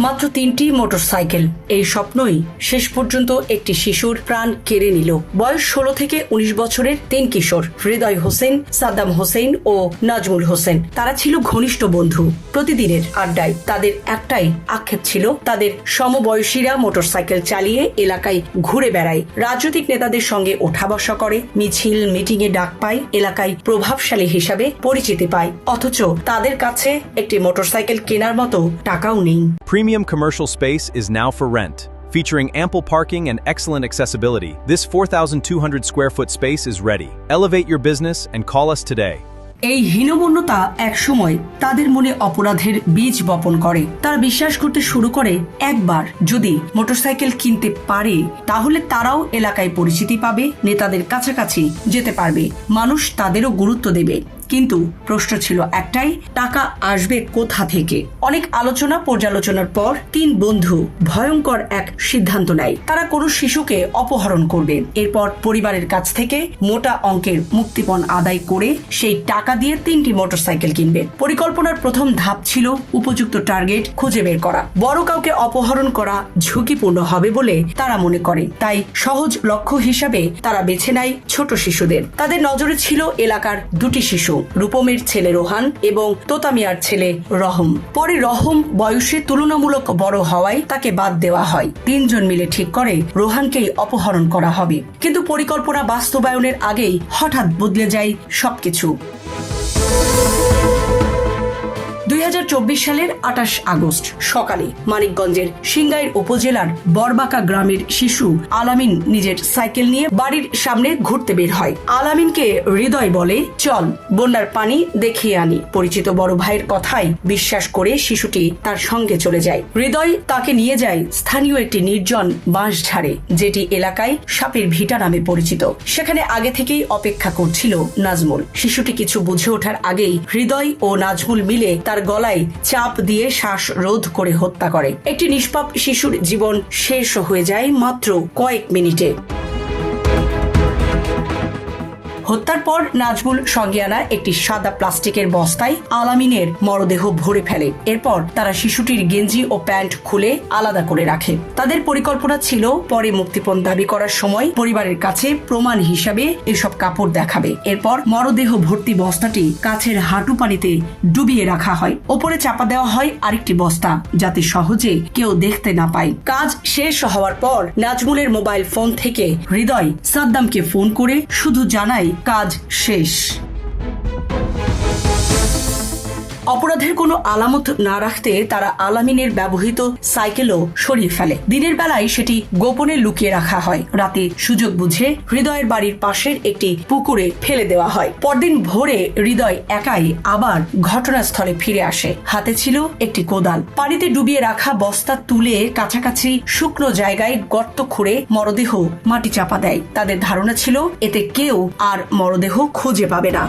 মাত্র 3টি মোটরসাইকেল, এই স্বপ্নই শেষ পর্যন্ত একটি শিশুর প্রাণ কেড়ে নিল। বয়স 16 থেকে 19 বছরের 3 কিশোর, হৃদয় হোসেন, সাদ্দাম হোসেন ও নাজমুল হোসেন। তারা ছিল ঘনিষ্ঠ বন্ধু। প্রতিদিনের আড্ডায় তাদের একটাই আক্ষেপ ছিল, তাদের সমবয়সীরা মোটরসাইকেল চালিয়ে এলাকায় ঘুরে বেড়ায়, রাজনৈতিক নেতাদের সঙ্গে ওঠা বসা করে, মিছিল মিটিংয়ে ডাক পায়, এলাকায় প্রভাবশালী হিসাবে পরিচিতি পায়, অথচ তাদের কাছে একটি মোটরসাইকেল কেনার মতো টাকাও নেই। Premium commercial space is now for rent. Featuring ample parking and excellent accessibility, this 4,200 square foot space is ready. Elevate your business and call us today. এই হীনমন্যতা একসময় তাদের মনে অপরাধের বীজ বপন করে। তারা বিশ্বাস করতে শুরু করে, একবার যদি মোটরসাইকেল কিনতে পারে তাহলে তারাও এলাকায় পরিচিতি পাবে, নেতাদের কাছাকাছি যেতে পারবে, মানুষ তাদেরও গুরুত্ব দেবে। কিন্তু প্রশ্ন ছিল একটাই, টাকা আসবে কোথা থেকে? অনেক আলোচনা পর্যালোচনার পর 3 বন্ধু ভয়ঙ্কর এক সিদ্ধান্ত নেয়। তারা কোনো শিশুকে অপহরণ করবে, এরপর পরিবারের কাছ থেকে মোটা অঙ্কের মুক্তিপণ আদায় করে সেই টাকা দিয়ে 3টি মোটরসাইকেল কিনবে। পরিকল্পনার প্রথম ধাপ ছিল উপযুক্ত টার্গেট খুঁজে বের করা। বড় কাউকে অপহরণ করা ঝুঁকিপূর্ণ হবে বলে তারা মনে করে, তাই সহজ লক্ষ্য হিসাবে তারা বেছে নেয় ছোট শিশুদের। তাদের নজরে ছিল এলাকার 2টি শিশু, রূপমের ছেলে রোহান এবং তোতামিয়ার ছেলে রহম। পরে রহম বয়সে তুলনামূলক বড় হওয়ায় তাকে বাদ দেওয়া হয়। 3 জন মিলে ঠিক করে রোহানকেই অপহরণ করা হবে। কিন্তু পরিকল্পনা বাস্তবায়নের আগেই হঠাৎ বদলে যায় সবকিছু। 2024 সালের 28 আগস্ট সকালে মানিকগঞ্জের সিংগাইর উপজেলার বরবাকা গ্রামের শিশু আলামিন নিজের সাইকেল নিয়ে বাড়ির সামনে ঘুরতে বের হয়। আলামিনকে হৃদয় বলে, চল বন্যার পানি দেখিয়ে আনি। পরিচিত বড় ভাইয়ের কথায় বিশ্বাস করে শিশুটি তার সঙ্গে চলে যায়। হৃদয় তাকে নিয়ে যায় স্থানীয় একটি নির্জন বাঁশঝাড়ে, যেটি এলাকায় সাপের ভিটা নামে পরিচিত। সেখানে আগে থেকেই অপেক্ষা করছিল নাজমুল। শিশুটি কিছু বুঝে ওঠার আগেই হৃদয় ও নাজমুল মিলে তার গলায় চাপ দিয়ে শ্বাস রোধ করে হত্যা করে। একটি নিষ্পাপ শিশুর জীবন শেষ হয়ে যায় মাত্র কয়েক মিনিটে। হত্যার পর নাজমুল সঙ্গে আনা একটি সাদা প্লাস্টিকের বস্তায় আলামিনের মরদেহ ভরে ফেলে। এরপর তারা শিশুটির গেঞ্জি ও প্যান্ট খুলে আলাদা করে রাখে। তাদের পরিকল্পনা ছিল পরে মুক্তিপণ দাবি করার সময় পরিবারের কাছে প্রমাণ হিসাবে এসব কাপড় দেখাবে। এরপর মরদেহ ভর্তি বস্তাটি কাছের হাঁটু পানিতে ডুবিয়ে রাখা হয়। ওপরে চাপা দেওয়া হয় আরেকটি বস্তা, যাতে সহজে কেউ দেখতে না পায়। কাজ শেষ হওয়ার পর নাজমুলের মোবাইল ফোন থেকে হৃদয় সাদ্দামকে ফোন করে শুধু জানায় কাজ শেষ। অপরাধের কোনো আলামত না রাখতে তারা আলামিনের ব্যবহৃত সাইকেলও সরিয়ে ফেলে। দিনের বেলায় সেটি গোপনে লুকিয়ে রাখা হয়। রাতে সুযোগ বুঝে হৃদয়ের বাড়ির পাশের একটি পুকুরে ফেলে দেওয়া হয়। পরদিন ভোরে হৃদয় একাই আবার ঘটনাস্থলে ফিরে আসে। হাতে ছিল একটি কোদাল। পানিতে ডুবিয়ে রাখা বস্তা তুলে কাছাকাছি শুকনো জায়গায় গর্ত খুঁড়ে মরদেহ মাটি চাপা দেয়। তাদের ধারণা ছিল এতে কেউ আর মরদেহ খুঁজে পাবে না।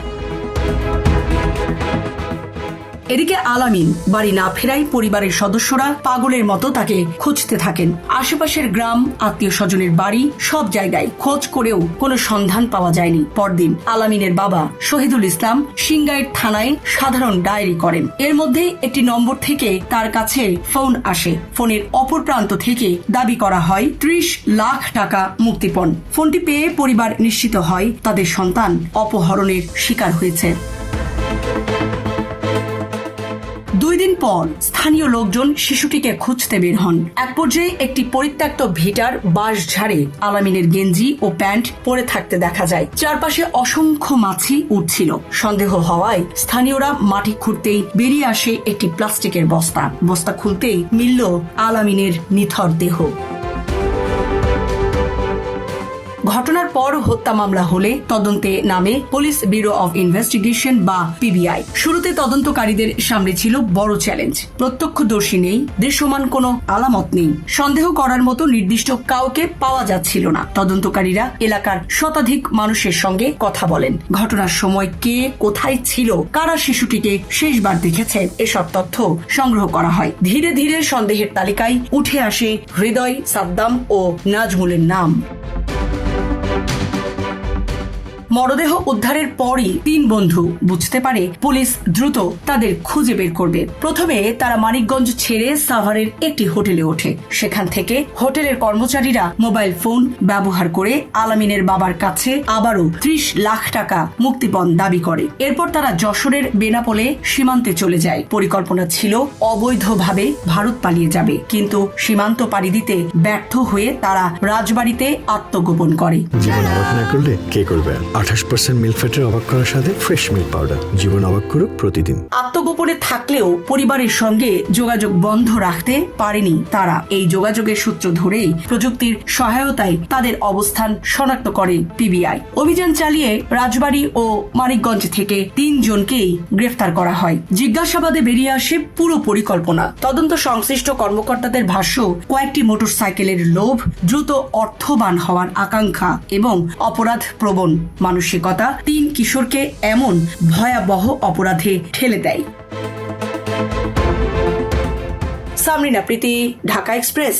এদিকে আলামিন বাড়ি না ফেরায় পরিবারের সদস্যরা পাগলের মতো তাকে খুঁজতে থাকেন। আশেপাশের গ্রাম, আত্মীয় স্বজনের বাড়ি, সব জায়গায় খোঁজ করেও কোনো সন্ধান পাওয়া যায়নি। পরদিন আলামিনের বাবা শহীদুল ইসলাম সিংগাইর থানায় সাধারণ ডায়েরি করেন। এর মধ্যে একটি নম্বর থেকে তার কাছে ফোন আসে। ফোনের অপর প্রান্ত থেকে দাবি করা হয় 30 লাখ টাকা মুক্তিপণ। ফোনটি পেয়ে পরিবার নিশ্চিত হয় তাদের সন্তান অপহরণের শিকার হয়েছে। 2 দিন পর স্থানীয় লোকজন শিশুটিকে খুঁজতে বের হন। এক পর্যায়ে একটি পরিত্যক্ত ভিটার বাঁশঝাড়ে আলামিনের গেঞ্জি ও প্যান্ট পরে থাকতে দেখা যায়। চারপাশে অসংখ্য মাছি উঠছিল। সন্দেহ হওয়ায় স্থানীয়রা মাটি খুঁড়তেই বেরিয়ে আসে একটি প্লাস্টিকের বস্তা। বস্তা খুলতেই মিলল আলামিনের নিথর দেহ। ঘটনার পর হত্যা মামলা হলে তদন্তে নামে পুলিশ ব্যুরো অব ইনভেস্টিগেশন বা পিবিআই। শুরুতে তদন্তকারীদের সামনে ছিল বড় চ্যালেঞ্জ। প্রত্যক্ষদর্শী নেই, দৃশ্যমান কোনো আলামত নেই, সন্দেহ করার মতো নির্দিষ্ট কাউকে পাওয়া যাচ্ছিল না। তদন্তকারীরা এলাকার শতাধিক মানুষের সঙ্গে কথা বলেন। ঘটনার সময় কে কোথায় ছিল, কারা শিশুটিকে শেষবার দেখেছে, এসব তথ্য সংগ্রহ করা হয়। ধীরে ধীরে সন্দেহের তালিকায় উঠে আসে হৃদয়, সাদ্দাম ও নাজমুলের নাম। মরদেহ উদ্ধারের পরই 3 বন্ধু বুঝতে পারে পুলিশ দ্রুত তাদের খুঁজে বের করবে। প্রথমে তারা মানিকগঞ্জ ছেড়ে সাভারের একটি হোটেলে ওঠে। সেখান থেকে হোটেলের কর্মচারীরা মোবাইল ফোন ব্যবহার করে আলামিনের বাবার কাছে আবারও 30 লাখ টাকা মুক্তিপণ দাবি করে। এরপর তারা যশোরের বেনাপোলে সীমান্তে চলে যায়। পরিকল্পনা ছিল অবৈধভাবে ভারত পালিয়ে যাবে, কিন্তু সীমান্ত পাড়ি দিতে ব্যর্থ হয়ে তারা রাজবাড়িতে আত্মগোপন করে। জীবন অবাক না করলে কে করবে? 28% মিল্ক ফ্যাটের অবাক করার সাথে ফ্রেশ মিল্ক পাউডার। জীবন অবাক করুক প্রতিদিন। আত্মগোপনে থাকলেও পরিবারের সঙ্গে যোগাযোগ বন্ধ রাখতে পারেনি তারা। এই যোগাযোগের সূত্র ধরেই প্রযুক্তির সহায়তায় তাদের অবস্থান শনাক্ত করে পিবিআই। অভিযান চালিয়ে রাজবাড়ী ও মানিকগঞ্জ থেকে 3 জনকেই গ্রেফতার করা হয়। জিজ্ঞাসাবাদে বেরিয়ে আসে পুরো পরিকল্পনা। তদন্ত সংশ্লিষ্ট কর্মকর্তাদের ভাষ্য, কয়েকটি মোটরসাইকেলের লোভ, দ্রুত অর্থবান হওয়ার আকাঙ্ক্ষা এবং অপরাধ প্রবণ মানসিকতা 3 কিশোরকে এমন ভয়াবহ অপরাধে ঠেলে দেয়। সামরিনা প্রীতি, ঢাকা এক্সপ্রেস।